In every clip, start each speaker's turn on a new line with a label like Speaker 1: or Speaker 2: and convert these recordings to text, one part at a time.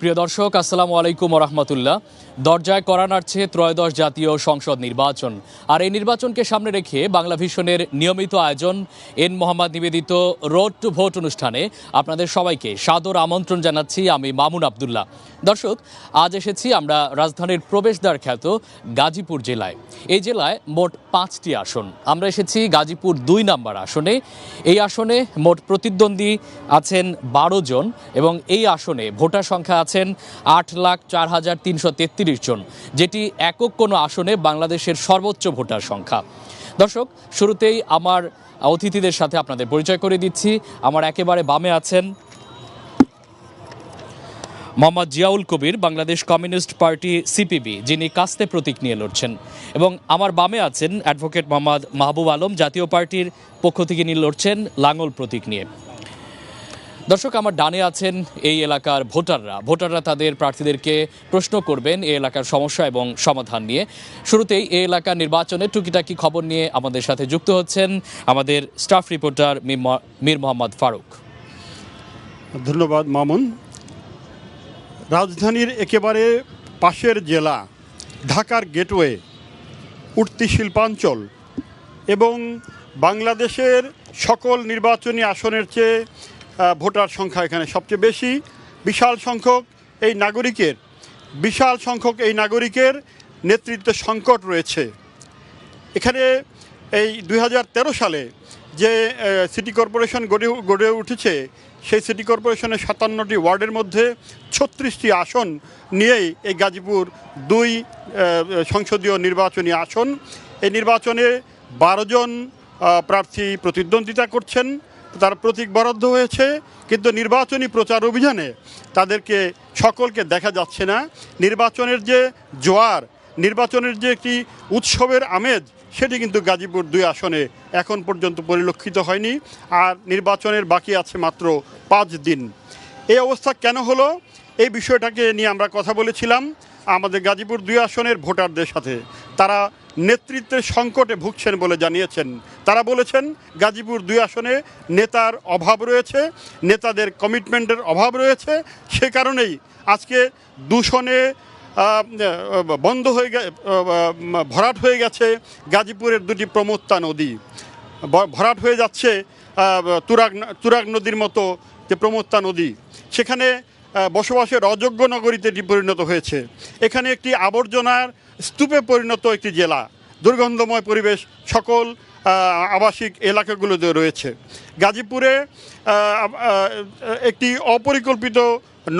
Speaker 1: প্রিয় দর্শক, আসসালামু আলাইকুম রহমতুল্লাহ। দরজায় কড়া নাড়ছে ত্রয়োদশ জাতীয় সংসদ নির্বাচন। আর এই নির্বাচনকে সামনে রেখে বাংলা ভিশনের নিয়মিত আয়োজন এন মোহাম্মদ নিবেদিত রোড টু ভোট অনুষ্ঠানে আপনাদের সবাইকে সাদর আমন্ত্রণ জানাচ্ছি আমি মামুন আবদুল্লাহ। দর্শক, আজ এসেছি আমরা রাজধানীর প্রবেশদ্বার খ্যাত গাজীপুর জেলায়। এই জেলায় মোট 5টি আসন। আমরা এসেছি গাজীপুর 2 নম্বর আসনে। এই আসনে মোট প্রতিদ্বন্দ্বী আছেন 12 জন এবং এই আসনে ভোটার সংখ্যা আছেন 8,04,333 জন, যেটি একক কোনো আসনে বাংলাদেশের সর্বোচ্চ ভোটার সংখ্যা। দর্শক, শুরুতেই আমার অতিথিদের সাথে আপনাদের পরিচয় করে দিচ্ছি। আমার একেবারে বামে আছেন মোহাম্মদ জিয়াউল কবির, বাংলাদেশ কমিউনিস্ট পার্টি সিপিবি, যিনি কাস্তে প্রতীক নিয়ে লড়ছেন। এবং আমার বামে আছেন অ্যাডভোকেট মোহাম্মদ মাহবুব আলম, জাতীয় পার্টির পক্ষ থেকে নিয়ে লড়ছেন লাঙ্গল প্রতীক নিয়ে। দর্শক, আমার ডানে আছেন এই এলাকার ভোটাররা তাদের প্রার্থীদেরকে প্রশ্ন করবেন এই এলাকার সমস্যা এবং সমাধান নিয়ে। শুরুতেই এই এলাকার নির্বাচনের টুকিটাকি খবর নিয়ে আমাদের সাথে যুক্ত হচ্ছেন আমাদের স্টাফ রিপোর্টার মীর মোহাম্মদ ফারুক।
Speaker 2: ধন্যবাদ মামুন। রাজধানীর একেবারে পাশের জেলা ঢাকার গেটওয়ে, উঠতি শিল্পাঞ্চল এবং বাংলাদেশের সকল নির্বাচনী আসনের চেয়ে ভোটার সংখ্যা এখানে সবচেয়ে বেশি। বিশাল সংখ্যক এই নাগরিকের নেতৃত্ব সংকট রয়েছে এখানে। এই 2013 সালে যে সিটি কর্পোরেশন গড়ে উঠেছে, সেই সিটি কর্পোরেশনের 57টি ওয়ার্ডের মধ্যে 36টি আসন নিয়েই এই গাজীপুর 2 সংসদীয় নির্বাচনী আসন। এই নির্বাচনে 12 জন প্রার্থী প্রতিদ্বন্দ্বিতা করছেন, তার প্রতীক বরাদ্দ হয়েছে, কিন্তু নির্বাচনী প্রচার অভিযানে তাদেরকে সকলকে দেখা যাচ্ছে না। নির্বাচনের যে জোয়ার, নির্বাচনের যে একটি উৎসবের আমেজ, সেটি কিন্তু গাজীপুর 2 আসনে এখন পর্যন্ত পরিলক্ষিত হয়নি। আর নির্বাচনের বাকি আছে মাত্র 5 দিন। এই অবস্থা কেন হলো, এই বিষয়টাকে নিয়ে আমরা কথা বলেছিলাম আমাদের গাজীপুর 2 আসনের ভোটারদের সাথে। তারা নেতৃত্বের সংকটে ভুগছেন বলে জানিয়েছেন। তারা বলেছেন গাজীপুর 2 আসনে নেতার অভাব রয়েছে, নেতাদের কমিটমেন্টের অভাব রয়েছে। সে কারণেই আজকে দূষণে ভরাট হয়ে গেছে গাজীপুরের 2টি প্রমত্তা নদী। ভরাট হয়ে যাচ্ছে তুরাগ নদীর মতো যে প্রমত্তা নদী, সেখানে বসবাসের অযোগ্য নগরীতে পরিণত হয়েছে। এখানে একটি আবর্জনার স্তূপে পরিণত একটি জেলা, দুর্গন্ধময় পরিবেশ সকল আবাসিক এলাকাগুলোতে রয়েছে। গাজীপুরে একটি অপরিকল্পিত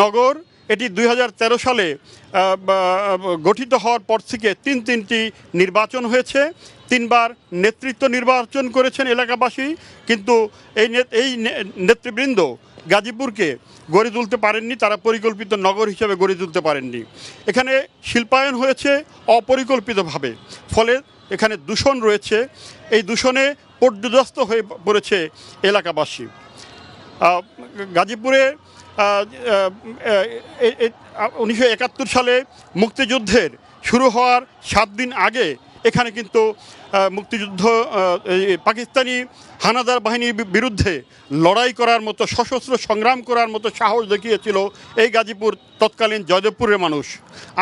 Speaker 2: নগর। এটি 2013 সালে গঠিত হওয়ার পর থেকে 3টি নির্বাচন হয়েছে। 3বার নেতৃত্ব নির্বাচন করেছেন এলাকাবাসী, কিন্তু এই নেতৃবৃন্দ গাজীপুরকে গড়ে তুলতে পারেননি, তারা পরিকল্পিত নগর হিসেবে গড়ে তুলতে পারেননি। এখানে শিল্পায়ন হয়েছে অপরিকল্পিতভাবে, ফলে এখানে দূষণ রয়েছে। এই দূষণে পর্যদস্ত হয়ে পড়েছে এলাকাবাসী। গাজীপুরে 1971 সালে মুক্তিযুদ্ধের শুরু হওয়ার 7 দিন আগে এখানে কিন্তু মুক্তিযুদ্ধ পাকিস্তানি হানাদার বাহিনীর বিরুদ্ধে লড়াই করার মতো, সশস্ত্র সংগ্রাম করার মতো সাহস দেখিয়েছিল এই গাজীপুর তৎকালীন জয়দেবপুরের মানুষ।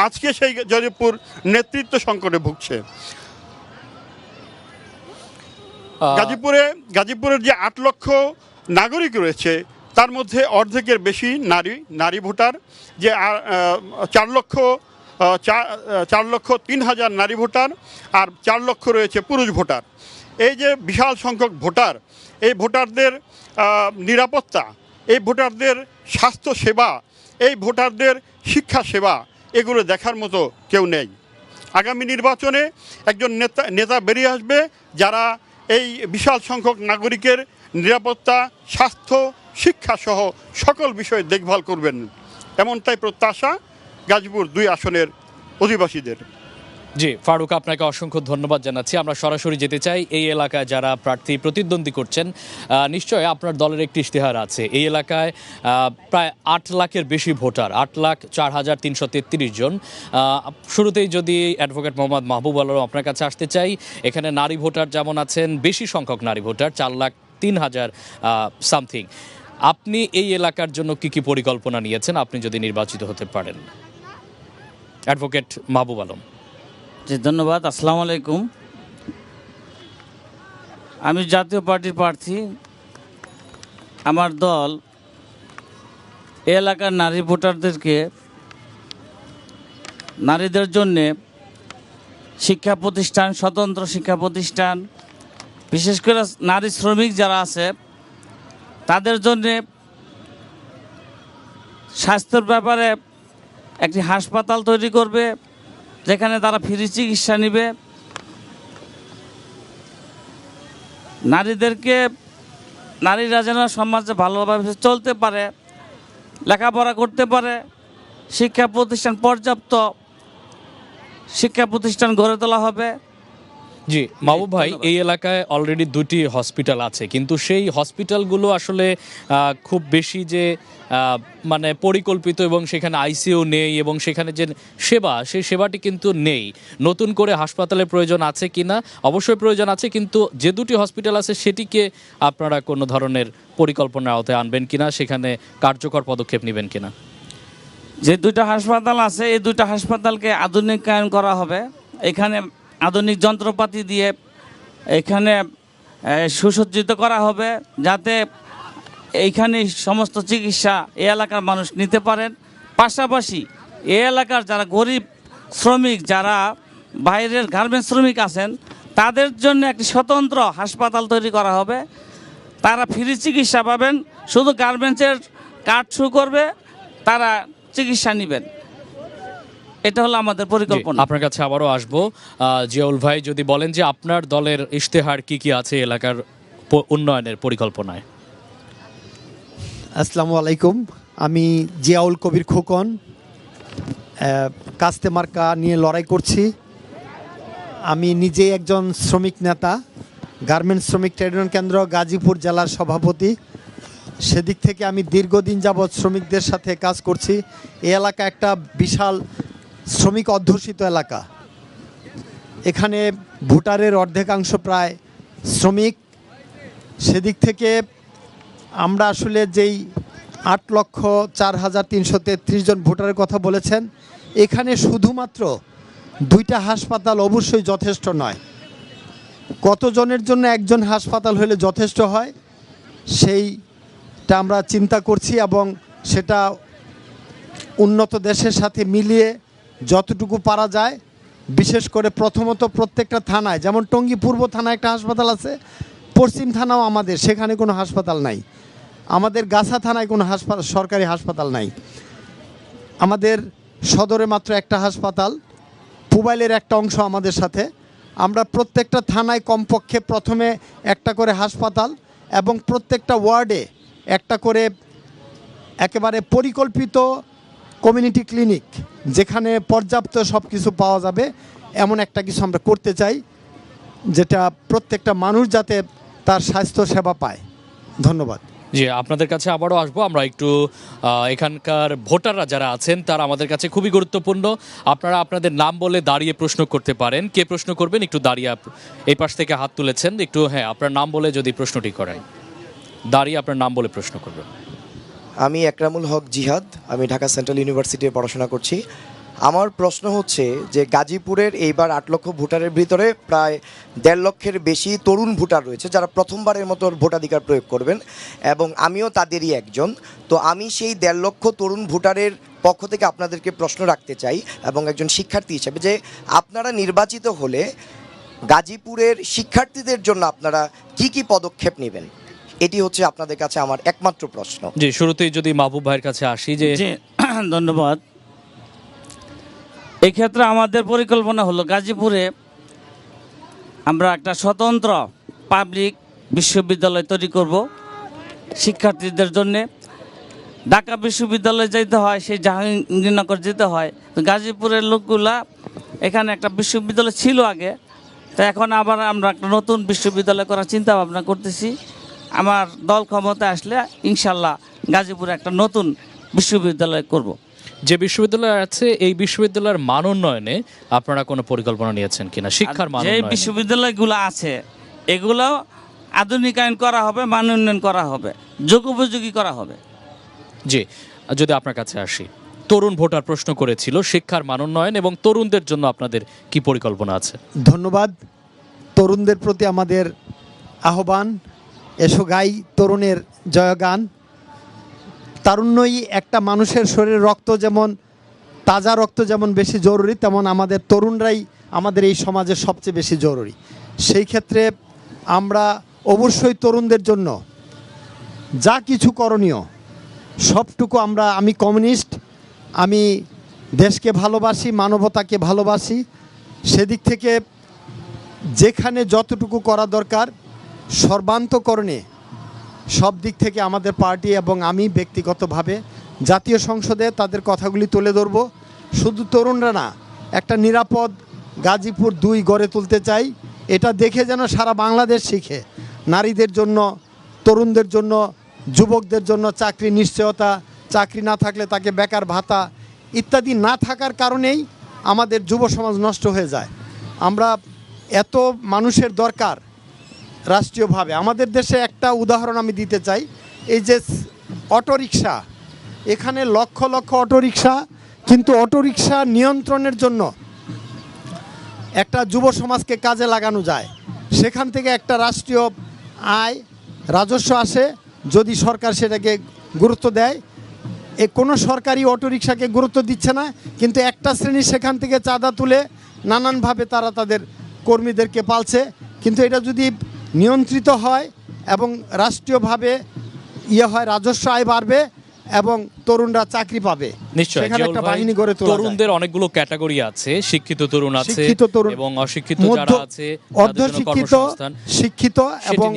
Speaker 2: আজকে সেই জয়দেবপুর নেতৃত্ব সংকটে ভুগছে। গাজীপুরের যে 8 লক্ষ নাগরিক রয়েছে, তার মধ্যে অর্ধেকের বেশি নারী ভোটার। যে 4,03,000 নারী ভোটার আর 4 লক্ষ রয়েছে পুরুষ ভোটার। এই যে বিশাল সংখ্যক ভোটার, এই ভোটারদের নিরাপত্তা, এই ভোটারদের স্বাস্থ্য সেবা, এই ভোটারদের শিক্ষা সেবা, এগুলো দেখার মতো কেউ নেই। আগামী নির্বাচনে একজন নেতা বেরিয়ে আসবে যারা এই বিশাল সংখ্যক নাগরিকের নিরাপত্তা, স্বাস্থ্য, শিক্ষা সহ সকল বিষয়ে দেখভাল করবেন, এমনটাই প্রত্যাশা গাজীপুর 2 আসনের অধিবাসীদের।
Speaker 1: জি ফারুক, আপনাকে অসংখ্য ধন্যবাদ জানাচ্ছি। আমরা সরাসরি যেতে চাই এই এলাকায় যারা প্রার্থী প্রতিদ্বন্দ্বী করছেন। নিশ্চয়ই আপনার দলের একটি ইশতেহার আছে। এই এলাকায় প্রায় 8 লাখের বেশি ভোটার, 8,04,333 জন। শুরুতেই যদি অ্যাডভোকেট মোহাম্মদ মাহবুব আলম আপনার কাছে আসতে চাই, এখানে নারী ভোটার যেমন আছেন, বেশি সংখ্যক নারী ভোটার 4,03,000 সামথিং। আপনি এই এলাকার জন্য কি কি পরিকল্পনা নিয়েছেন আপনি যদি নির্বাচিত হতে পারেন? অ্যাডভোকেট মাহবুব আলম।
Speaker 3: জি ধন্যবাদ। আসসালামু আলাইকুম। আমি জাতীয় পার্টির প্রার্থী। আমার দল এ এলাকার নারী ভোটারদেরকে নারীদের জন্যে শিক্ষা প্রতিষ্ঠান, স্বতন্ত্র শিক্ষা প্রতিষ্ঠান, বিশেষ করে নারী শ্রমিক যারা আছে তাদের জন্যে স্বাস্থ্যের ব্যাপারে একটি হাসপাতাল তৈরি করবে, যেখানে তারা ফ্রি চিকিৎসা নেবে। নারীরা যেন সমাজে ভালোভাবে চলতে পারে, লেখাপড়া করতে পারে, শিক্ষা প্রতিষ্ঠান, পর্যাপ্ত শিক্ষা প্রতিষ্ঠান গড়ে তোলা হবে।
Speaker 1: জি মাহবুব ভাই, এই এলাকায় অলরেডি 2টি হসপিটাল আছে, কিন্তু সেই হসপিটালগুলো আসলে খুব বেশি যে মানে পরিকল্পিত এবং সেখানে আইসিইউ নেই এবং সেখানে যে সেবা সেই সেবাটি কিন্তু নেই। নতুন করে হাসপাতালের প্রয়োজন আছে কিনা? অবশ্যই প্রয়োজন আছে, কিন্তু যে 2টি হসপিটাল আছে সেটিকে আপনারা কোনো ধরনের পরিকল্পনার আওতায় আনবেন কিনা, সেখানে কার্যকর পদক্ষেপ নেবেন কিনা?
Speaker 3: যে 2টা হাসপাতাল আছে এই 2টা হাসপাতালকে আধুনিকায়ন করা হবে। এখানে আধুনিক যন্ত্রপাতি দিয়ে এখানে সুসজ্জিত করা হবে, যাতে এইখানে সমস্ত চিকিৎসা এই এলাকার মানুষ নিতে পারেন। পাশাপাশি এই এলাকার যারা গরিব শ্রমিক, যারা বাইরের গার্মেন্টস শ্রমিক আছেন, তাদের জন্য একটি স্বতন্ত্র হাসপাতাল তৈরি করা হবে। তারা ফ্রি চিকিৎসা পাবেন, শুধু গার্মেন্টসের কার্ড শো করবে, তারা চিকিৎসা নেবেন। এটা হলো আমাদের পরিকল্পনা।
Speaker 1: আপনার কাছে আবারও আসবো। জিয়াউল ভাই, যদি বলেন যে আপনার দলের ইশতেহার কি কি আছে এলাকার উন্নয়নের পরিকল্পনায়?
Speaker 4: আসসালামু আলাইকুম। আমি জিয়াউল কবির খোকন, কাস্তে মার্কা নিয়ে লড়াই করছি। আমি নিজেই একজন শ্রমিক নেতা, গার্মেন্টস শ্রমিক ট্রেড ইউনিয়ন কেন্দ্র গাজীপুর জেলার সভাপতি। সেদিক থেকে আমি দীর্ঘদিন যাবৎ শ্রমিকদের সাথে কাজ করছি। এই এলাকা একটা বিশাল শ্রমিক অধ্যুষিত এলাকা। এখানে ভোটারের অর্ধেকাংশ প্রায় শ্রমিক। সেদিক থেকে আমরা আসলে যেই 8,04,333 জন ভোটারের কথা বলেছেন, এখানে শুধুমাত্র 2টা হাসপাতাল অবশ্যই যথেষ্ট নয়। কতজনের জন্য একজন হাসপাতাল হলে যথেষ্ট হয় সেইটা আমরা চিন্তা করছি, এবং সেটা উন্নত দেশের সাথে মিলিয়ে যতটুকু পারা যায়। বিশেষ করে প্রথমত প্রত্যেকটা থানায়, যেমন টঙ্গী পূর্ব থানায় একটা হাসপাতাল আছে, পশ্চিম থানাও আমাদের, সেখানে কোনো হাসপাতাল নাই। আমাদের গাছা থানায় কোনো সরকারি হাসপাতাল নাই। আমাদের সদরে মাত্র একটা হাসপাতাল, পুবাইলের একটা অংশ আমাদের সাথে। আমরা প্রত্যেকটা থানায় কমপক্ষে প্রথমে একটা করে হাসপাতাল এবং প্রত্যেকটা ওয়ার্ডে একটা করে একেবারে পরিকল্পিত কমিউনিটি ক্লিনিক, যেখানে পর্যাপ্ত সব কিছু পাওয়া যাবে, এমন একটা কিছু আমরা করতে চাই, যেটা প্রত্যেকটা মানুষ যাতে তার স্বাস্থ্য সেবা পায়। ধন্যবাদ।
Speaker 1: জি, আপনাদের কাছে আবারও আসবো। আমরা একটু এখানকার ভোটাররা যারা আছেন তারা আমাদের কাছে খুবই গুরুত্বপূর্ণ। আপনারা আপনাদের নাম বলে দাঁড়িয়ে প্রশ্ন করতে পারেন। কে প্রশ্ন করবেন? একটু দাঁড়িয়ে, এই পাশ থেকে হাত তুলেছেন, একটু হ্যাঁ আপনার নাম বলে যদি প্রশ্নটি করেন, দাঁড়িয়ে আপনার নাম বলে প্রশ্ন করবেন।
Speaker 5: আমি একরামুল হক জিহাদ, আমি ঢাকা সেন্ট্রাল ইউনিভার্সিটিতে পড়াশোনা করছি। আমার প্রশ্ন হচ্ছে যে গাজীপুরের এইবার 8 লক্ষ ভোটারের ভিতরে প্রায় 1.5 লক্ষের বেশি তরুণ ভোটার রয়েছে, যারা প্রথমবারের মতো ভোটাধিকার প্রয়োগ করবেন, এবং আমিও তাদেরই একজন। তো আমি সেই 1.5 লক্ষ তরুণ ভোটারের পক্ষ থেকে আপনাদেরকে প্রশ্ন রাখতে চাই, এবং একজন শিক্ষার্থী হিসেবে, যে আপনারা নির্বাচিত হলে গাজীপুরের শিক্ষার্থীদের জন্য আপনারা কি কি পদক্ষেপ নেবেন, এটি হচ্ছে আপনাদের কাছে আমার একমাত্র প্রশ্ন।
Speaker 1: জি, শুরুতেই যদি মাহবুব ভাইয়ের কাছে আসি। যে
Speaker 3: ধন্যবাদ। এক্ষেত্রে আমাদের পরিকল্পনা হলো গাজীপুরে আমরা একটা স্বতন্ত্র পাবলিক বিশ্ববিদ্যালয় তৈরি করব শিক্ষার্থীদের জন্যে। ঢাকা বিশ্ববিদ্যালয়ে যেতে হয়, সেই জাহাঙ্গীরনগর যেতে হয়। তো গাজীপুরের লোকগুলা, এখানে একটা বিশ্ববিদ্যালয় ছিল আগে, তো এখন আবার আমরা একটা নতুন বিশ্ববিদ্যালয় করার চিন্তা ভাবনা করতেছি। আমার দল ক্ষমতায় আসলে ইনশাল্লাহ গাজীপুরে একটা নতুন বিশ্ববিদ্যালয় করব।
Speaker 1: যে বিশ্ববিদ্যালয় আছে এই বিশ্ববিদ্যালয়ের মান উন্নয়নে আপনারা কোনো পরিকল্পনা নিয়েছেন কিনা? শিক্ষার মান
Speaker 3: যে
Speaker 1: উন্নয়নে
Speaker 3: বিশ্ববিদ্যালয়গুলো আছে এগুলো আধুনিকায়ন করা হবে, মান উন্নয়ন করা হবে, যুগোপযোগী করা হবে।
Speaker 1: জি, যদি আপনার কাছে আসি, তরুণ ভোটার প্রশ্ন করেছিল শিক্ষার মান উন্নয়ন এবং তরুণদের জন্য আপনাদের কি পরিকল্পনা আছে?
Speaker 4: ধন্যবাদ। তরুণদের প্রতি আমাদের আহ্বান, এসো গাই তরুণের জয়গান। তারুণ্যই একটা মানুষের শরীরে রক্ত যেমন তাজা রক্ত যেমন বেশি জরুরি, তেমন আমাদের তরুণরাই আমাদের এই সমাজের সবচেয়ে বেশি জরুরি। সেই ক্ষেত্রে আমরা অবশ্যই তরুণদের জন্য যা কিছু করণীয় সবটুকু আমি কমিউনিস্ট, আমি দেশকে ভালোবাসি, মানবতাকে ভালোবাসি। সেদিক থেকে যেখানে যতটুকু করা দরকার সর্বান্তকরণে সব দিক থেকে আমাদের পার্টি এবং আমি ব্যক্তিগতভাবে জাতীয় সংসদে তাদের কথাগুলি তুলে ধরব। শুধু তরুণরা না, একটা নিরাপদ গাজীপুর 2 গড়ে তুলতে চাই। এটা দেখে যেন সারা বাংলাদেশ শিখে। নারীদের জন্য, তরুণদের জন্য, যুবকদের জন্য চাকরি নিশ্চয়তা, চাকরি না থাকলে তাকে বেকার ভাতা ইত্যাদি না থাকার কারণেই আমাদের যুব সমাজ নষ্ট হয়ে যায়। আমরা এত মানুষের দরকার রাষ্ট্রীয়ভাবে। আমাদের দেশে একটা উদাহরণ আমি দিতে চাই, এই যে অটোরিকশা, এখানে লক্ষ লক্ষ অটোরিকশা, কিন্তু অটোরিকশা নিয়ন্ত্রণের জন্য একটা যুব সমাজকে কাজে লাগানো যায়। সেখান থেকে একটা রাষ্ট্রীয় আয় রাজস্ব আসে যদি সরকার সেটাকে গুরুত্ব দেয়। কোনো সরকারি অটোরিকশাকে গুরুত্ব দিচ্ছে না, কিন্তু একটা শ্রেণী সেখান থেকে চাঁদা তুলে নানানভাবে তারা তাদের কর্মীদেরকে পালছে। কিন্তু এটা যদি নিয়ন্ত্রিত হয় এবং রাষ্ট্রীয়ভাবে হয়, রাজস্ব আয় বাড়বে এবং তরুণরা চাকরি পাবে।
Speaker 1: নিশ্চয়ই
Speaker 4: সেখানে
Speaker 1: জিয়াউল
Speaker 4: একটা
Speaker 1: ভাই,
Speaker 4: বাহিনী গড়ে তোলা যায়।
Speaker 1: তরুণদের অনেকগুলো ক্যাটাগরি আছে, শিক্ষিত তরুণ আছে,
Speaker 4: শিক্ষিত তরুণ,
Speaker 1: এবং অশিক্ষিত যারা আছে,
Speaker 4: অর্ধশিক্ষিত, শিক্ষিত এবং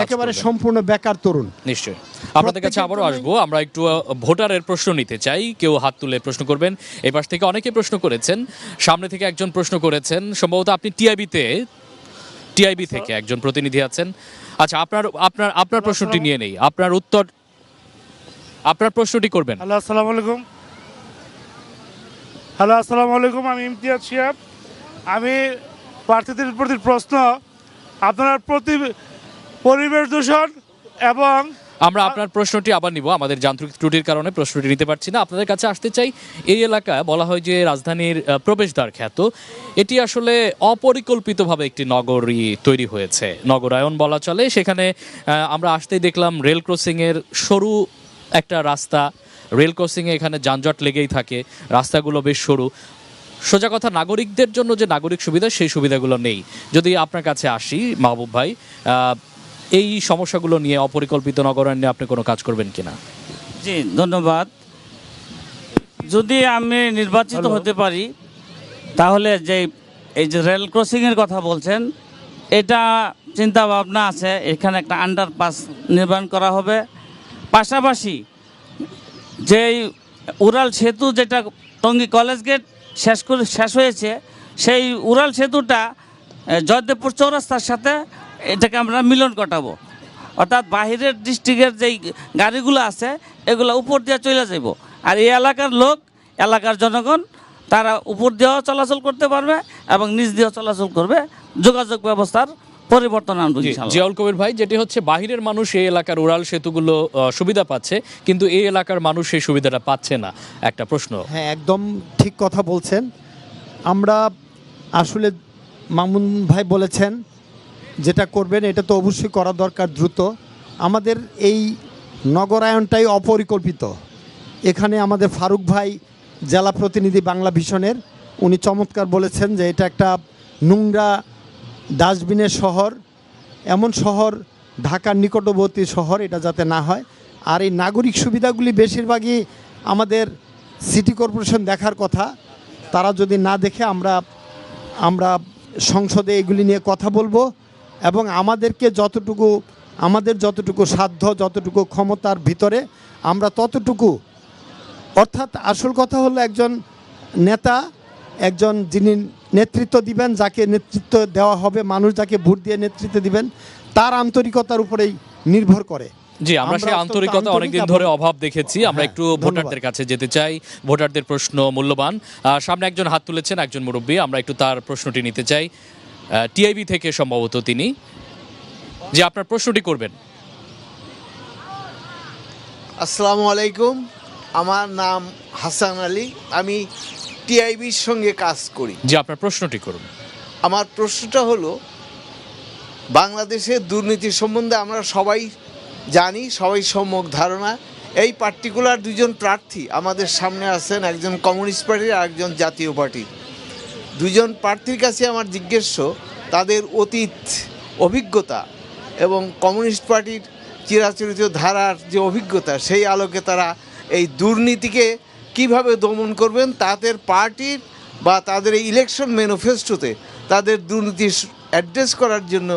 Speaker 4: একেবারে সম্পূর্ণ বেকার তরুণ।
Speaker 1: নিশ্চয়ই আপনাদের কাছে আবারও আসবো। আমরা একটু ভোটারের প্রশ্ন নিতে চাই, কেউ হাত তুলে প্রশ্ন করবেন। এই পাশ থেকে অনেকে প্রশ্ন করেছেন, সামনে থেকে একজন প্রশ্ন করেছেন, সম্ভবত আপনি টিআইবি থেকে একজন প্রতিনিধি আছেন। আচ্ছা, আপনার প্রশ্নটি নিয়ে নেই, আপনার প্রশ্নটি করবেন।
Speaker 6: হ্যালো, আসসালামু আলাইকুম। আমি ইমতিয়াজ শিহাব। আমি প্রার্থীদের প্রতি প্রশ্ন, আপনার প্রতি পরিবেশ দূষণ এবং
Speaker 1: আমরা আপনার প্রশ্নটি আবার নিব, আমাদের যান্ত্রিক ত্রুটির কারণে প্রশ্নটি নিতে পারছি না। আপনাদের কাছে আসতে চাই, এই এলাকা বলা হয় যে রাজধানীর প্রবেশদ্বার খ্যাত, এটি আসলে অপরিকল্পিতভাবে একটি নগরী তৈরি হয়েছে, নগরায়ন বলা চলে। সেখানে আমরা আসতেই দেখলাম রেল ক্রসিংয়ের সরু একটা রাস্তা, রেল ক্রসিংয়ে এখানে যানজট লেগেই থাকে, রাস্তাগুলো বেশ সরু। সোজা কথা, নাগরিকদের জন্য যে নাগরিক সুবিধা, সেই সুবিধাগুলো নেই। যদি আপনার কাছে আসি মাহবুব ভাই, এই সমস্যাগুলো নিয়ে, অপরিকল্পিত নগরায়ন নিয়ে আপনি কোনো কাজ করবেন কিনা?
Speaker 3: জি, ধন্যবাদ। যদি আমি নির্বাচিত হতে পারি তাহলে এই যে রেল ক্রসিংয়ের কথা বলছেন, এটা চিন্তা ভাবনা আছে। এখানে একটা আন্ডারপাস নির্মাণ করা হবে। পাশাপাশি যেই উড়াল সেতু, যেটা টঙ্গী কলেজ গেট শেষ হয়েছে, সেই উড়াল সেতুটা জয়দেবপুর চৌরাস্তার সাথে এটাকে আমরা মিলন ঘটাবো। অর্থাৎ বাহিরের ডিস্ট্রিক্টের যেই গাড়িগুলো আছে এগুলো উপর দিয়ে চলে যাব, আর এই এলাকার লোক, এলাকার জনগণ তারা উপর দিয়েও চলাচল করতে পারবে এবং নিচ দিয়েও চলাচল করবে। যোগাযোগ ব্যবস্থার পরিবর্তন আনবো ইনশাআল্লাহ।
Speaker 1: জিয়াউল কবির ভাই, যেটি হচ্ছে বাহিরের মানুষ এই এলাকার উড়াল সেতুগুলো সুবিধা পাচ্ছে, কিন্তু এই এলাকার মানুষ সেই সুবিধাটা পাচ্ছে না, একটা প্রশ্ন।
Speaker 4: হ্যাঁ, একদম ঠিক কথা বলছেন। আমরা আসলে মামুন ভাই বলেছেন যেটা করবেন, এটা তো অবশ্যই করা দরকার দ্রুত। আমাদের এই নগরায়নটাই অপরিকল্পিত। এখানে আমাদের ফারুক ভাই, জেলা প্রতিনিধি বাংলা ভিশনের, উনি চমৎকার বলেছেন যে এটা একটা নোংরা ডাস্টবিনের শহর, এমন শহর, ঢাকার নিকটবর্তী শহর, এটা যাতে না হয়। আর এই নাগরিক সুবিধাগুলি বেশিরভাগই আমাদের সিটি কর্পোরেশন দেখার কথা, তারা যদি না দেখে আমরা সংসদে এগুলি নিয়ে কথা বলবো এবং আমাদের যতটুকু সাধ্য, যতটুকু ক্ষমতার ভিতরে আমরা ততটুকু, অর্থাৎ আসল কথা হলো একজন নেতা, একজন যিনি নেতৃত্ব দিবেন, যাকে নেতৃত্ব দেওয়া হবে, মানুষ যাকে ভোট দিয়ে নেতৃত্ব দিবেন, তার আন্তরিকতার উপরেই নির্ভর করে।
Speaker 1: জি, আমরা সেই আন্তরিকতা অনেকদিন ধরে অভাব দেখেছি। আমরা একটু ভোটারদের কাছে যেতে চাই, ভোটারদের প্রশ্ন মূল্যবান। সামনে একজন হাত তুলেছেন, একজন মুরব্বী, আমরা একটু তার প্রশ্নটি নিতে চাই। টিআইবি থেকে সম্ভবত তিনি। যে আপনার প্রশ্নটি করবেন।
Speaker 7: আসসালামু আলাইকুম, আমার নাম হাসান আলী, আমি টিআইবির সঙ্গে কাজ করি।
Speaker 1: যে আপনার প্রশ্নটি করুন।
Speaker 7: আমার প্রশ্নটা হলো, বাংলাদেশের দুর্নীতি সম্বন্ধে আমরা সবাই জানি, সবাই সম্যক ধারণা। এই পার্টিকুলার দুজন প্রার্থী আমাদের সামনে আছেন, একজন কমিউনিস্ট পার্টির আর একজন জাতীয় পার্টির। দুজন প্রার্থীর কাছে আমার জিজ্ঞেস তাদের অতীত অভিজ্ঞতা এবং কমিউনিস্ট পার্টির চিরাচরিত ধারার যে অভিজ্ঞতা, সেই আলোকে তারা এই দুর্নীতিকে কিভাবে দমন করবেন, তাদের পার্টির বা তাদের এই ইলেকশন ম্যানিফেস্টোতে তাদের দুর্নীতি অ্যাড্রেস করার জন্য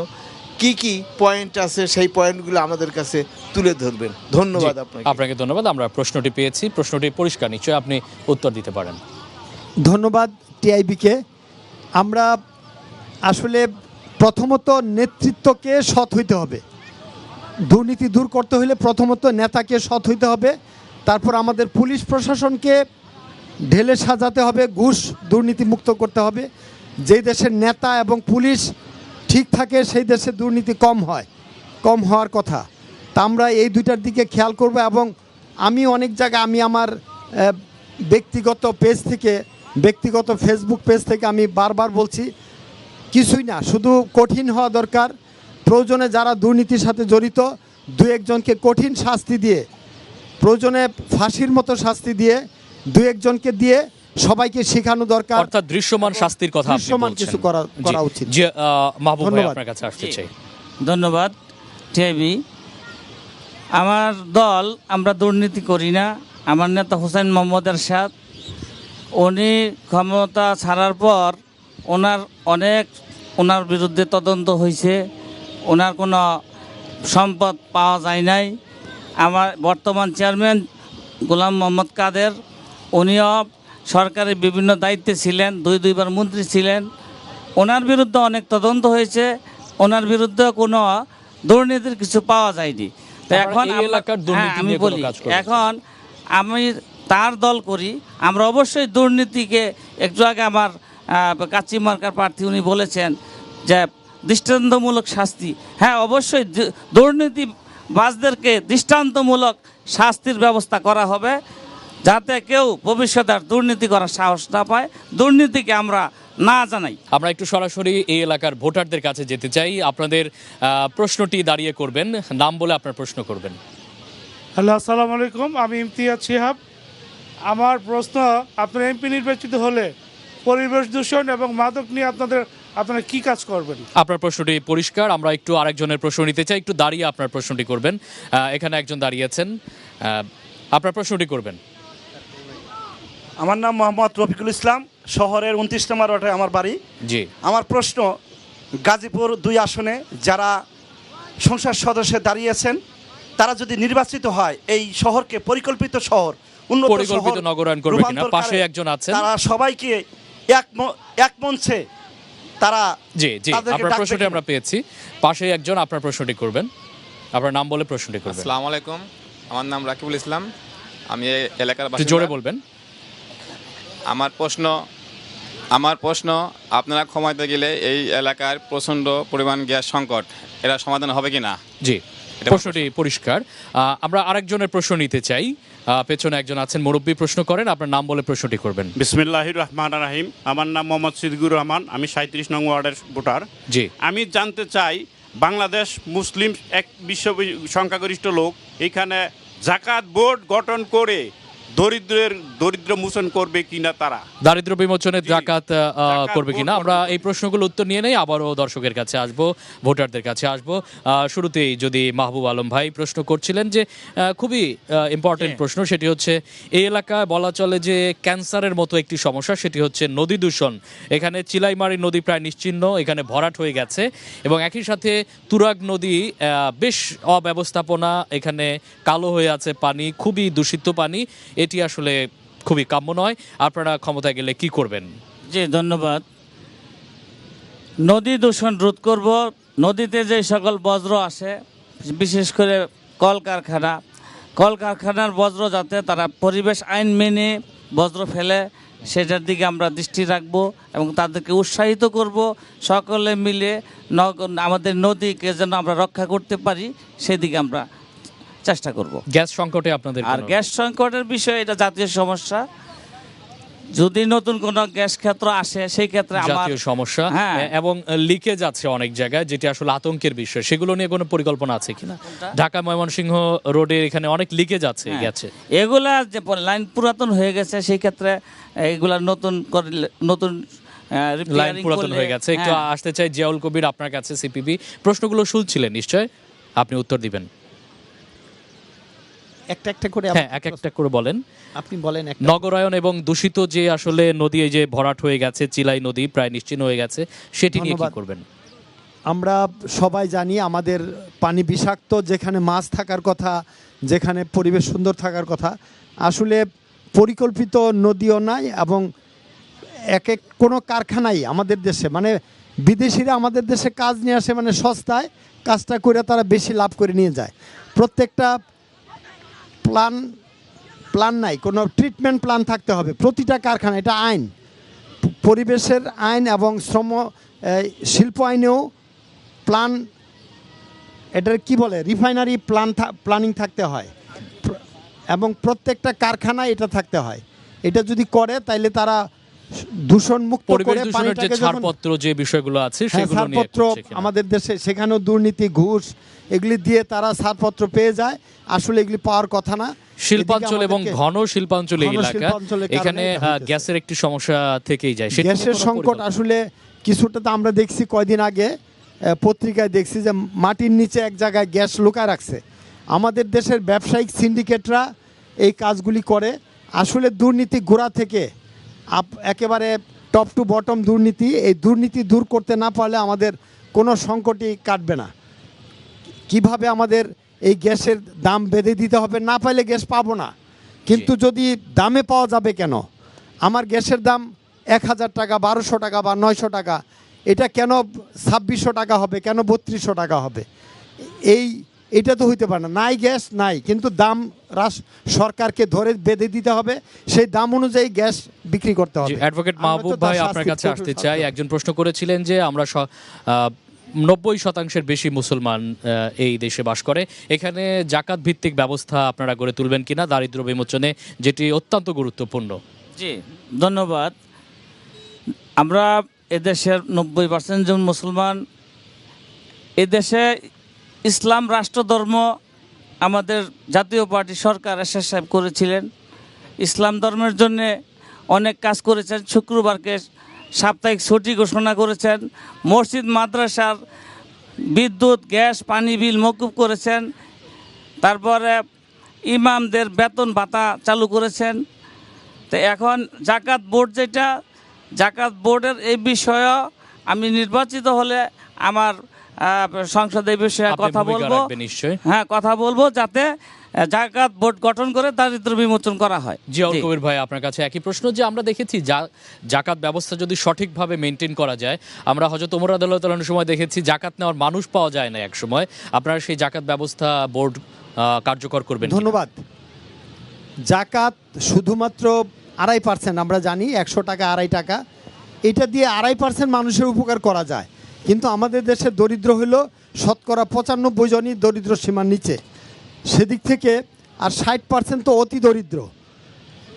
Speaker 7: কি কি পয়েন্ট আছে, সেই পয়েন্টগুলো আমাদের কাছে তুলে ধরবেন। ধন্যবাদ আপনাকে।
Speaker 1: আপনাকে ধন্যবাদ। আমরা প্রশ্নটি পেয়েছি, প্রশ্নটি পরিষ্কার, নিশ্চয়ই আপনি উত্তর দিতে পারেন।
Speaker 4: ধন্যবাদ টিআইবিকে। আমরা আসলে প্রথমত নেতৃত্বকে সৎ হইতে হবে। দুর্নীতি দূর করতে হলে প্রথমত নেতাকে সৎ হইতে হবে, তারপর আমাদের পুলিশ প্রশাসনকে ঢেলে সাজাতে হবে, ঘুষ দুর্নীতি মুক্ত করতে হবে। যেই দেশের নেতা এবং পুলিশ ঠিক থাকে সেই দেশে দুর্নীতি কম হওয়ার কথা। তা আমরা এই দুইটার দিকে খেয়াল করব। এবং আমি অনেক জায়গায় আমি আমার ব্যক্তিগত পেজ থেকে, ব্যক্তিগত ফেসবুক পেজ থেকে আমি বারবার বলছি, কিছুই না, শুধু কঠিন হওয়া দরকার। প্রয়োজনে যারা দুর্নীতির সাথে জড়িত দু একজনকে কঠিন শাস্তি দিয়ে, প্রয়োজনে ফাঁসির মতো শাস্তি দিয়ে, দু একজনকে দিয়ে সবাইকে শেখানো দরকার।
Speaker 1: অর্থাৎ দৃশ্যমান শাস্তির কথা আপনি
Speaker 4: দৃশ্যমান
Speaker 1: বলছেন।
Speaker 4: কিছু করা উচিত।
Speaker 1: যে মাহবুব ভাই
Speaker 4: ধন্যবাদ।
Speaker 1: আপনার কাছে আসতে চাই।
Speaker 3: ধন্যবাদ টিআইবি। আমার দল, আমরা দুর্নীতি করি না। আমার নেতা হুসাইন মোহাম্মদ এরশাদ, উনি ক্ষমতা ছাড়ার পর ওনার বিরুদ্ধে তদন্ত হয়েছে, ওনার কোনো সম্পদ পাওয়া যায় নাই। আমার বর্তমান চেয়ারম্যান গোলাম মোহাম্মদ কাদের, উনিও সরকারের বিভিন্ন দায়িত্বে ছিলেন, দুইবার মন্ত্রী ছিলেন। ওনার বিরুদ্ধে অনেক তদন্ত হয়েছে, ওনার বিরুদ্ধে কোনো দুর্নীতির কিছু পাওয়া যায়নি। তো এখন
Speaker 1: এই এলাকার দুর্নীতি
Speaker 3: আমি
Speaker 1: নিয়ে কোনো
Speaker 3: বলি,
Speaker 1: কাজ করবেন?
Speaker 3: এখন আমি তার দল করি। আমরা অবশ্যই দুর্নীতিকে, একটু আগে আমার কাচ্চি মার্কার প্রার্থী উনি বলেছেন যে দৃষ্টান্তমূলক শাস্তি। হ্যাঁ, অবশ্যই দুর্নীতিবাজদেরকে দৃষ্টান্তমূলক শাস্তির ব্যবস্থা করা হবে, যাতে কেউ ভবিষ্যতে আর দুর্নীতি করার সাহস না পায়, দুর্নীতিকে আমরা না জানাই।
Speaker 1: আমরা একটু সরাসরি এই এলাকার ভোটারদের কাছে যেতে চাই। আপনাদের প্রশ্নটি দাঁড়িয়ে করবেন, নাম বলে আপনার প্রশ্ন করবেন।
Speaker 6: হ্যালো, আসসালামু আলাইকুম, আমি ইমতিয়াজ শিহাব। আমার প্রশ্ন, আপনার এমপি নির্বাচিত হলে পরিবেশ দূষণ এবং মাদক নিয়ে আপনারা কি কাজ করবেন?
Speaker 1: আপনার প্রশ্নটি পরিষ্কার। আমরা একটু আরেকজনের প্রশ্ন নিতে চাই, একটু দাঁড়িয়ে আপনার প্রশ্নটি করবেন। এখানে একজন দাঁড়িয়েছেন, আপনার প্রশ্নটি করবেন।
Speaker 8: আমার নাম মোহাম্মদ রফিকুল ইসলাম, শহরের 29 নম্বর ওয়ার্ডে আমার বাড়ি।
Speaker 1: জি,
Speaker 8: আমার প্রশ্ন, গাজীপুর 2 আসনে যারা সংসদ সদস্য দাঁড়িয়েছেন, তারা যদি নির্বাচিত হয়, এই শহরকে পরিকল্পিত শহর, উন্নত
Speaker 1: পরিকল্পিত
Speaker 8: শহর
Speaker 1: নগরায়ন করবে কিনা?
Speaker 8: রূপান্তর
Speaker 1: পাশে
Speaker 8: করে
Speaker 1: একজন আছেন,
Speaker 8: তারা সবাইকে এক মঞ্চে তারা
Speaker 1: জি জি,
Speaker 8: তাদেরকে
Speaker 1: আপনার
Speaker 8: ডাকবে
Speaker 1: প্রশ্নটি
Speaker 8: কিনা?
Speaker 1: আমরা পেয়েছি। পাশে একজন, আপনার প্রশ্নটি করবেন। আপনার নাম বলে প্রশ্নটি করবেন।
Speaker 9: আসসালামু আলাইকুম, আমার নাম রাকিবুল ইসলাম, আমি এই এলাকার
Speaker 1: একটু
Speaker 9: বাসিন্দা।
Speaker 1: জোরে বলবেন।
Speaker 9: আমার প্রশ্ন, আপনারা ক্ষমতায় গেলে এই এলাকার প্রচণ্ড পরিমাণ গ্যাস সংকট, এরা সমাধান হবে কি না?
Speaker 1: জি, প্রশ্নটি পরিষ্কার। আমরা আরেকজনের প্রশ্ন নিতে চাই। পেছনে একজন আছেন, মুরব্বী প্রশ্ন করেন, আপনার নাম বলে প্রশ্নটি করবেন।
Speaker 2: বিসমিল্লাহির রহমানির রহিম। আমার নাম মোহাম্মদ সিদ্দিকুর রহমান, আমি 37 নং ওয়ার্ডের ভোটার।
Speaker 1: জি,
Speaker 2: আমি জানতে চাই, বাংলাদেশ মুসলিম এক বিশ্ব সংখ্যাগরিষ্ঠ লোক, এখানে জাকাত বোর্ড গঠন করে দরিদ্র মোচন করবে কিনা তারা?
Speaker 1: দারিদ্র্য বিমোচনের জাকাত করবে কিনা? আমরা এই প্রশ্নগুলো উত্তর নিয়ে নেই, আবারও দর্শকের কাছে আসব, ভোটারদের কাছে আসব। শুরুতেই যদি মাহবুব আলম ভাই প্রশ্ন করছিলেন যে খুবই ইম্পর্টেন্ট প্রশ্ন, সেটি হচ্ছে এই এলাকায় বলা চলে যে ক্যান্সারের মতো একটি সমস্যা, সেটি হচ্ছে নদী দূষণ। এখানে চিলাইমারি নদী প্রায় নিশ্চিহ্ন, এখানে ভরাট হয়ে গেছে, এবং একই সাথে তুরাগ নদী বেশ অব্যবস্থাপনা, এখানে কালো হয়ে আছে পানি, খুবই দূষিত পানি। এটি আসলে খুবই কাম্য নয়। আপনারা ক্ষমতায় গেলে কি করবেন?
Speaker 3: জি, ধন্যবাদ। নদী দূষণ রোধ করব। নদীতে যে সকল বজ্র আসে, বিশেষ করে কলকারখানার বজ্র, যাতে তারা পরিবেশ আইন মেনে বজ্র ফেলে, সেটার দিকে আমরা দৃষ্টি রাখব এবং তাদেরকে উৎসাহিত করব সকলে মিলে আমাদের নদীকে যেন আমরা রক্ষা করতে পারি সেদিকে আমরা চেষ্টা করব।
Speaker 1: গ্যাস সংকটে আপনাদের
Speaker 3: আর গ্যাস সংকটের বিষয় এটা জাতীয় সমস্যা, যদি নতুন কোনো গ্যাস ক্ষেত্র আসে সেই ক্ষেত্রে আমার
Speaker 1: জাতীয় সমস্যা
Speaker 3: হ্যাঁ।
Speaker 1: এবং লিকেজ আছে অনেক জায়গায়, যেটি আসলে আতঙ্কের বিষয়। সেগুলো নিয়ে কোনো পরিকল্পনা আছে কিনা? ঢাকা ময়মনসিংহ রোডের এখানে অনেক লিকেজ আছে
Speaker 3: হ্যাঁ।
Speaker 1: গেছে।
Speaker 3: এগুলা যে লাইন পুরাতন হয়ে গেছে সেই ক্ষেত্রে এগুলা নতুন
Speaker 1: লাইন পুরাতন হয়ে গেছে। একটু
Speaker 3: হ্যাঁ।
Speaker 1: আসতে চাই জিয়াউল কবির আপনার কাছে, সিপিবি। প্রশ্নগুলো শুনছিলেন নিশ্চয়, আপনি উত্তর দিবেন।
Speaker 4: একটা একটা করে
Speaker 1: হ্যাঁ, এক একটা করে বলেন।
Speaker 4: আপনি বলেন।
Speaker 1: নগরায়ন এবং দূষিত যে আসলে নদী, এই যে ভরাট হয়ে গেছে, চিলাই নদী প্রায় নিশ্চিহ্ন হয়ে গেছে, সেটি নিয়ে কি
Speaker 4: ধন্যবাদ।
Speaker 1: করবেন?
Speaker 4: আমরা সবাই জানি আমাদের পানি বিষাক্ত, যেখানে মাছ থাকার কথা, যেখানে পরিবেশ সুন্দর থাকার কথা, আসলে পরিকল্পিত নদীও নাই এবং এক কোনো কারখানাই আমাদের দেশে, মানে বিদেশিরা আমাদের দেশে কাজ নিয়ে আসে, মানে সস্তায় কাজটা করে তারা বেশি লাভ করে নিয়ে যায়। প্রত্যেকটা প্ল্যান নাই, কোনো ট্রিটমেন্ট প্ল্যান থাকতে হবে প্রতিটা কারখানা। এটা আইন, পরিবেশের আইন এবং শিল্প আইনেও প্ল্যান, এটার কি বলে, রিফাইনারি প্ল্যানিং থাকতে হয় এবং প্রত্যেকটা কারখানায় এটা থাকতে হয়। এটা যদি করে তাইলে তারা দূষণ মুক্ত
Speaker 1: পরিবেশ
Speaker 4: করে
Speaker 1: দূষণের যে ছাড়পত্র যে বিষয়গুলো আছে সেগুলো নিয়ে
Speaker 4: ছাড়পত্র
Speaker 1: করছে কিনা?
Speaker 4: আমাদের দেশে সেখানেও দুর্নীতি, ঘুষ এগুলি দিয়ে তারা ছাড়পত্র পেয়ে যায়। আসলে এগুলি পাওয়ার কথা না।
Speaker 1: শিল্পাঞ্চল এবং ঘন শিল্পাঞ্চল
Speaker 4: ঘন
Speaker 1: এলাকা,
Speaker 4: শিল্পাঞ্চলের কারণে
Speaker 1: এখানে
Speaker 4: এটা হইতেছে।
Speaker 1: গ্যাসের একটি সমস্যা থেকেই যায়। সেটি নিয়ে
Speaker 4: গ্যাসের
Speaker 1: কোনো
Speaker 4: সংকট
Speaker 1: পরিকল্পনা?
Speaker 4: আসলে কিছুটা তো আমরা দেখছি কয়দিন আগে পত্রিকায় দেখছি যে মাটির নিচে এক জায়গায় গ্যাস লুকায় রাখছে। আমাদের দেশের ব্যবসায়িক সিন্ডিকেটরা এই কাজগুলি করে। আসলে দুর্নীতি গোড়া থেকে একেবারে টপ টু বটম দুর্নীতি। এই দুর্নীতি দূর করতে না পারলে আমাদের কোনো সংকটই কাটবে না। কিভাবে আমাদের এই গ্যাসের দাম বেঁধে দিতে হবে, না পাইলে গ্যাস পাবো না। কিন্তু যদি দামে পাওয়া যাবে কেন? আমার গ্যাসের দাম 1000 টাকা, 1200 টাকা বা 900 টাকা, এটা কেন 2600 টাকা হবে, কেন 3200 টাকা হবে? এটা তো হইতে পারে না। নাই গ্যাস নাই, কিন্তু দাম সরকারকে ধরে বেঁধে দিতে হবে, সেই দাম অনুযায়ী গ্যাস বিক্রি করতে হবে।
Speaker 1: অ্যাডভোকেট মাহবুব ভাই, আপনার কাছে আসতে চাই। একজন প্রশ্ন করেছিলেন যে আমরা 90% বেশি মুসলমান এই দেশে বাস করে, এখানে জাকাত ভিত্তিক ব্যবস্থা আপনারা গড়ে তুলবেন কিনা দারিদ্র বিমোচনে, যেটি অত্যন্ত গুরুত্বপূর্ণ?
Speaker 3: জি, ধন্যবাদ। আমরা এদেশের 90% জন মুসলমান। এদেশে ইসলাম রাষ্ট্রধর্ম আমাদের জাতীয় পার্টি সরকার এরশাদ সাহেব করেছিলেন। ইসলাম ধর্মের জন্যে অনেক কাজ করেছেন। শুক্রবারকে সাপ্তাহিক ছুটি ঘোষণা করেছেন। মসজিদ মাদ্রাসার বিদ্যুৎ, গ্যাস, পানি বিল মওকুফ করেছেন। তারপরে ইমামদের বেতন ভাতা চালু করেছেন। তো এখন জাকাত বোর্ড, যেটা জাকাত বোর্ডের এই বিষয়ে আমি নির্বাচিত হলে আমার সংসদে এই বিষয়ে কথা বলবো। হ্যাঁ, কথা বলবো যাতে জাকাত বোর্ড গঠন করে দারিদ্র বিমোচন করা হয়।
Speaker 1: জিয়াউল কবির ভাই, আপনার কাছে একই প্রশ্ন, যে আমরা দেখেছি জাকাত ব্যবস্থা যদি সঠিকভাবে মেনটেন করা যায়, আমরা হযরত ওমর রাদিয়াল্লাহু তাআলার সময় দেখেছি জাকাত নেওয়ার মানুষ পাওয়া যায় না এক সময়। আপনারা সেই জাকাত ব্যবস্থা বোর্ড কার্যকর করবেন?
Speaker 4: ধন্যবাদ। জাকাত শুধুমাত্র 2.5%, আমরা জানি 100 টাকা 2.5 টাকা, এটা দিয়ে 2.5% মানুষের উপকার করা যায়। কিন্তু আমাদের দেশে দরিদ্র হলো 95% জনই দরিদ্র সীমার নিচে। সেদিক থেকে আর 60% তো অতি দরিদ্র,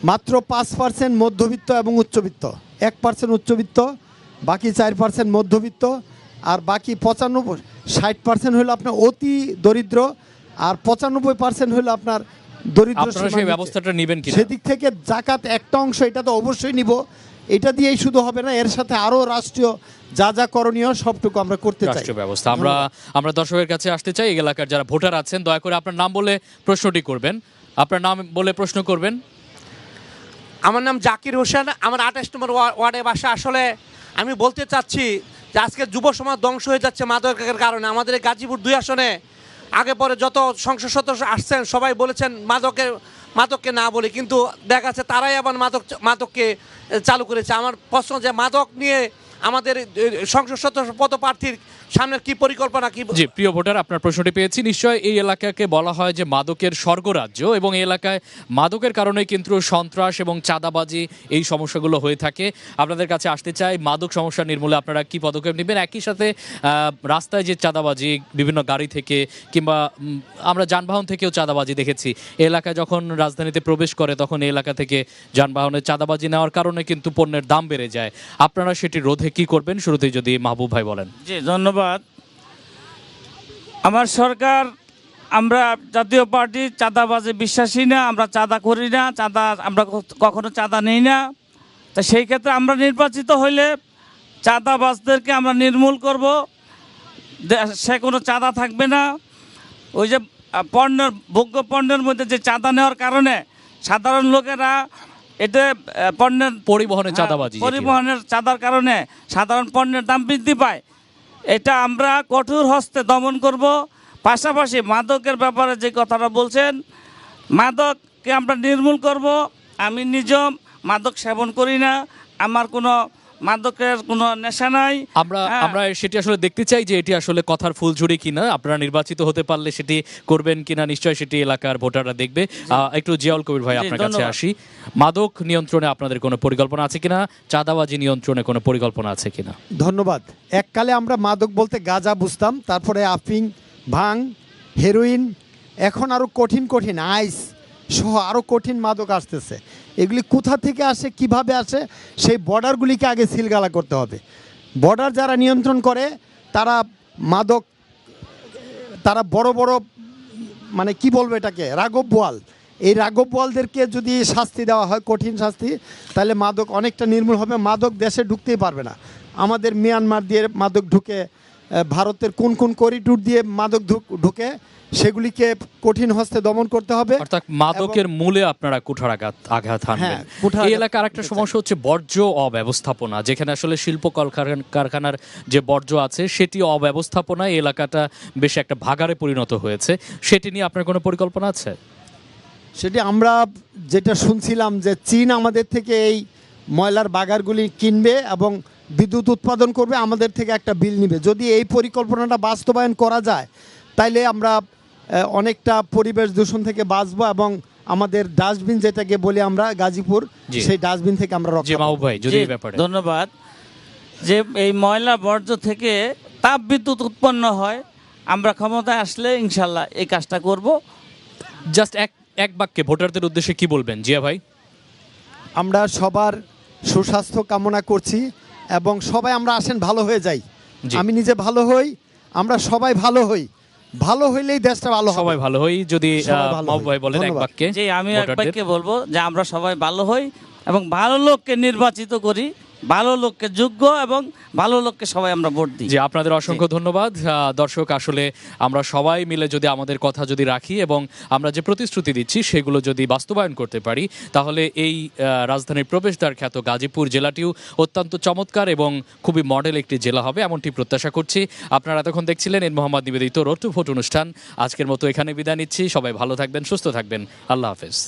Speaker 4: মাত্র 5% মধ্যবিত্ত এবং উচ্চবিত্ত, 1% উচ্চবিত্ত, বাকি 4% মধ্যবিত্ত, আর বাকি 60% হলো আপনার অতি দরিদ্র, আর 95% হলো আপনার দরিদ্র।
Speaker 1: সেই ব্যবস্থাটা নেবেন কি?
Speaker 4: সেদিক থেকে জাকাত একটা অংশ, এটা তো অবশ্যই নিব। এটা দিয়েই শুধু হবে না, এর সাথে আরও রাষ্ট্রীয় যা যা করণীয় সবটুকু আমরা করতে চাই।
Speaker 1: রাষ্ট্রীয় ব্যবস্থা আমরা দর্শকের কাছে আসতে চাই। এই এলাকার যারা ভোটার আছেন, দয়া করে আপনার নাম বলে প্রশ্নটি করবেন। আপনার নাম বলে প্রশ্ন করবেন।
Speaker 10: আমার নাম জাকির হোসেন, আমার 28 নম্বর ওয়ার্ডে বাসা। আসলে আমি বলতে চাচ্ছি যে আজকে যুব সমাজ ধ্বংস হয়ে যাচ্ছে মাদকের কারণে। আমাদের এই গাজীপুর 2 আসনে আগে পরে যত সংসদ সদস্য আসছেন সবাই বলেছেন মাদককে না বলে, কিন্তু দেখা যাচ্ছে তারাই আবার মাদককে চালু করেছে। আমার প্রশ্ন যে মাদক নিয়ে আমাদের সংসদ সদস্য পদপ্রার্থীর সামনের কি পরিকল্পনা কি?
Speaker 1: জি, প্রিয় ভোটার, আপনার প্রশ্নটি পেয়েছি। নিশ্চয় এই এলাকাকে বলা হয় যে মাদকের স্বর্গরাজ্য, এবং এই এলাকায় মাদকের কারণে কিন্তু সন্ত্রাস এবং চাঁদাবাজি এই সমস্যাগুলো হয়ে থাকে। আপনাদের কাছে আসতে চাই, মাদক সমস্যা নির্মূলে আপনারা কি পদক্ষেপ নেবেন? একই সাথে রাস্তায় যে চাঁদাবাজি বিভিন্ন গাড়ি থেকে কিংবা আমরা যানবাহন থেকেও চাঁদাবাজি দেখেছি, এই এলাকায় যখন রাজধানীতে প্রবেশ করে তখন এই এলাকা থেকে যানবাহনের চাঁদাবাজি নেওয়ার কারণে কিন্তু পণ্যের দাম বেড়ে যায়। আপনারা সেটি রোধে কি করবেন, শুরুতেই যদি মাহবুব ভাই বলেন।
Speaker 3: জি, ধন্যবাদ। আমার সরকার, আমরা জাতীয় পার্টি চাঁদাবাজে বিশ্বাসী না, আমরা চাঁদা করি না, আমরা কখনো চাঁদা নেই না। তা সেই ক্ষেত্রে আমরা নির্বাচিত হইলে চাঁদাবাজদেরকে আমরা নির্মূল করব, সে কোনো চাঁদা থাকবে না। ওই যে ভোগ্য পণ্যের মধ্যে যে চাঁদা নেওয়ার কারণে সাধারণ লোকেরা এতে পণ্যের
Speaker 1: পরিবহনের চাঁদাবাজি,
Speaker 3: পরিবহনের চাঁদার কারণে সাধারণ পণ্যের দাম বৃদ্ধি পায়। এটা আমরা কঠোর হস্তে দমন করব। পাশাপাশি মাদকের ব্যাপারে যে কথাটা বলছেন, মাদককে আমরা নির্মূল করব। আমি নিজেও মাদক সেবন করি না, আমার কোনো মাদকের কোনো নেশা নাই।
Speaker 1: আমরা সেটি আসলে দেখতে চাই যে এটি আসলে কথার ফুলঝুরি কিনা, আপনারা নির্বাচিত হতে পারলে সেটি করবেন কিনা, নিশ্চয়ই সেটি এলাকার ভোটাররা দেখবে। একটু জিয়াউল কবির ভাই, আপনার কাছে আসি। মাদক নিয়ন্ত্রণে আপনাদের কোনো পরিকল্পনা আছে কিনা? চাঁদাবাজি নিয়ন্ত্রণে কোনো পরিকল্পনা আছে কিনা?
Speaker 4: ধন্যবাদ। এককালে আমরা মাদক বলতে গাঁজা বুঝতাম, তারপরে আফিং, ভাং, হেরোইন, এখন আরও কঠিন কঠিন আইস সহ আরও কঠিন মাদক আসতেছে। এগুলি কোথা থেকে আসে, কিভাবে আসে, সেই বর্ডারগুলিকে আগে সিলগালা করতে হবে। বর্ডার যারা নিয়ন্ত্রণ করে তারা মাদক, তারা বড় বড় মানে কি বলবো এটাকে, রাঘব বোয়াল, এই রাঘব বোয়ালদেরকে যদি শাস্তি দেওয়া হয়, কঠিন শাস্তি, তাহলে মাদক অনেকটা নির্মূল হবে। মাদক দেশে ঢুকতেই পারবে না। আমাদের মিয়ানমার দিয়ে মাদক ঢুকে, ভারতের কোন কোন করিডোর দিয়ে মাদক ঢুকে, সেগুলিকে কঠিন হস্তে দমন করতে হবে।
Speaker 1: অর্থাৎ মাদকের মূলে আপনারা কুঠার আঘাত হানবেন। এই এলাকার একটা সমস্যা হচ্ছে বর্জ্য অব্যবস্থাপনা, যেখানে আসলে শিল্প কারখানার যে বর্জ্য আছে সেটি অব্যবস্থাপনা, এই এলাকাটা বেশ একটা ভাগাড়ে পরিণত হয়েছে। সেটি নিয়ে আপনার কোনো পরিকল্পনা আছে?
Speaker 4: সেটি আমরা যেটা শুনছিলাম যে চীন আমাদের থেকে এই ময়লার বাগারগুলি কিনবে এবং বিদ্যুৎ উৎপাদন করবে, আমাদের থেকে একটা বিল নিবে। যদি এই পরিকল্পনাটা বাস্তবায়ন করা যায় তাইলে আমরা অনেকটা পরিবেশ দূষণ থেকে বাঁচবো এবং আমাদের ডাস্টবিন যেটাকে বলি আমরা গাজীপুর, সেই ডাস্টবিন থেকে আমরা রক্ষা পাবো।
Speaker 3: ধন্যবাদ। যে এই ময়লা বর্জ্য থেকে তাপ বিদ্যুৎ উৎপন্ন হয়, আমরা ক্ষমতায় আসলে ইনশাল্লাহ এই কাজটা করব।
Speaker 1: জাস্ট এক বাক্যে ভোটারদের উদ্দেশ্যে কি বলবেন জিয়া ভাই?
Speaker 4: আমরা সবার সুস্বাস্থ্য কামনা করছি এবং সবাই আমরা আসেন ভালো হয়ে যাই। আমি নিজে ভালো হই, আমরা সবাই ভালো হই, ভালো হইলেই দেশটা ভালো হবে।
Speaker 1: সবাই ভালো হই। যদি মাহবুব ভাই বলেন এক বাক্যে।
Speaker 3: জি, আমি এক বাক্যে বলবো যে আমরা সবাই ভালো হই এবং ভালো লোককে নির্বাচিত করি, ভালো লোককে যোগ্য এবং ভালো লোককে সবাই আমরা ভোট দিই।
Speaker 1: জি, আপনাদের অসংখ্য ধন্যবাদ। দর্শক, আসলে আমরা সবাই মিলে যদি আমাদের কথা যদি রাখি এবং আমরা যে প্রতিশ্রুতি দিচ্ছি সেগুলো যদি বাস্তবায়ন করতে পারি, তাহলে এই রাজধানীর প্রবেশদ্বার খ্যাত গাজীপুর জেলাটিও অত্যন্ত চমৎকার এবং খুবই মডেল একটি জেলা হবে, এমনটি প্রত্যাশা করছি। আপনারা এতক্ষণ দেখছিলেন এন মোহাম্মদ নিবেদিত রোড টু ভোট অনুষ্ঠান। আজকের মতো এখানে বিদায় নিচ্ছি। সবাই ভালো থাকবেন, সুস্থ থাকবেন। আল্লাহ হাফেজ।